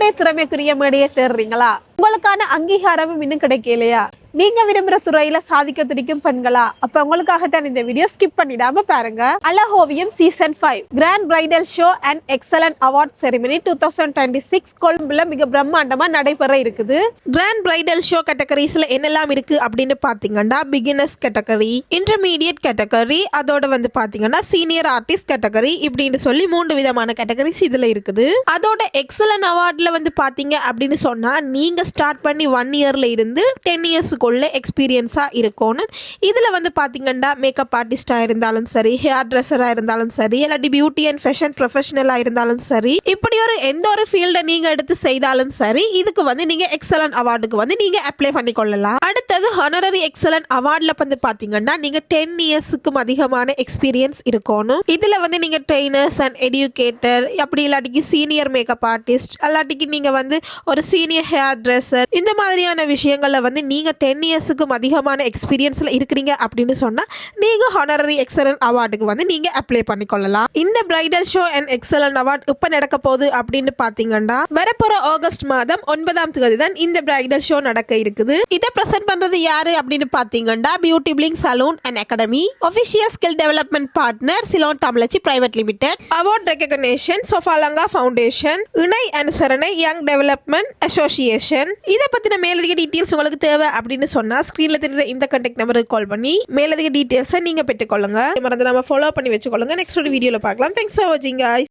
உங்களுடைய திறமைக்குரிய மேடையை தேடுறீங்களா? உங்களுக்கான அங்கீகாரமும் இன்னும் கிடைக்கலையா? நீங்க விரும்புற துறையில சாதிக்க துடிக்கும் பெண்களா? அப்ப உங்களுக்காகத்தான் இந்த வீடியோ, ஸ்கிப் பண்ணிடாம பாருங்க. Azhagoviyam season 5 grand bridal show and excellent award ceremony 2026 கொழும்புல மிக பிரம்மாண்டமா நடைபெற இருக்குது. கிராண்ட் பிரைடல் ஷோ கேட்டகரிஸ்ல என்னெல்லாம் இருக்கு அப்படின்னு பாத்தீங்கன்னா, பிகினர்ஸ் கேட்டகரி, இன்டர்மீடியட் கேட்டகரி, அதோட பாத்தீங்கன்னா சீனியர் ஆர்டிஸ்ட் கேட்டகரி, இப்படின்னு சொல்லி 3 விதமான கேட்டகரிஸ் இதுல இருக்குது. அதோட எக்ஸலன்ட் அவார்ட்ல பாத்தீங்க அப்படின்னு சொன்னா, நீங்க ஸ்டார்ட் பண்ணி 1 இயர்ல இருந்து 10 இயர்ஸ் எக்ஸ்பீரியன்ஸா இருக்கணும். இதுல பாத்தீங்கன்னா மேக்கப் ஆர்டிஸ்டா இருந்தாலும் சரி, ஹேர் ட்ரெஸ்ஸரா இருந்தாலும் சரி, இல்லாட்டி பியூட்டி அண்ட் ஃபேஷன் ப்ரொஃபஷனலா இருந்தாலும் சரி, இப்படி எந்த ஒரு ஃபீல்ட நீங்க எடுத்து செய்தாலும் சரி, இதுக்கு நீங்க எக்ஸலன்ட் அவார்டுக்கு நீங்க அப்ளை பண்ணி கொள்ளலாம். அடுத்தது ஹானரரி எக்ஸலன்ட் அவார்ட்ல பாத்தீங்கன்னா நீங்க 10 இயர்ஸ்க்கும் அதிகமான எக்ஸ்பீரியன்ஸ் இருக்கணும். இதுல நீங்க ட்ரெயினர்ஸ் அண்ட் எடியூகேட்டர், அப்படி இல்லாட்டிக்கு சீனியர் மேக்கப் ஆர்டிஸ்ட், இல்லாட்டிக்கு நீங்க ஒரு சீனியர் ஹேர் ட்ரெஸ்ஸர், இந்த மாதிரியான விஷயங்கள்ல நீங்க 10 இயர்ஸுக்கும் அதிகமான எக்ஸ்பீரியன்ஸ்ல இருக்கிறீங்க அப்படின்னு சொன்னா நீங்க ஹானரரி எக்ஸலன்ட் அவார்டுக்கு நீங்க அப்ளை பண்ணிக்கொள்ளலாம். இந்த bridal show and excellent award இப்ப நடக்க போகுது அப்படின்னு பாத்தீங்கன்னா, வரப்போற ஆகஸ்ட் மாதம் 9ஆம் தேதி தான் இந்த பிரைடல் ஷோ நடக்க இருக்குது. இதை பிரசன்ட் பண்றது யாரு அப்படின்னு பாத்தீங்கன்னா, beauty bling salon and academy, official skill development partner Ceylon Tamizhachi private limited, award recognition Sofalanka foundation, இணை அனுசரணை யங் டெவலப்மெண்ட் அசோசியேஷன். இதை பத்தின மேலதிக டீட்டெயில்ஸ் உங்களுக்கு தேவை அப்படின்னு சொன்னா ஸ்கிரீன்ல தெரியுற இந்த கான்டாக்ட் நம்பருக்கு கால் பண்ணி மேலதிக டீடைல்ஸை நீங்க பெற்றுக்கொள்ளுங்க. மறந்துடாம ஃபாலோ பண்ணி வச்சுக்கொள்ளுங்க. நெக்ஸ்ட் ஒரு வீடியோல பார்க்கலாம். தேங்க்ஸ் ஃபார் வாட்சிங் गाइस.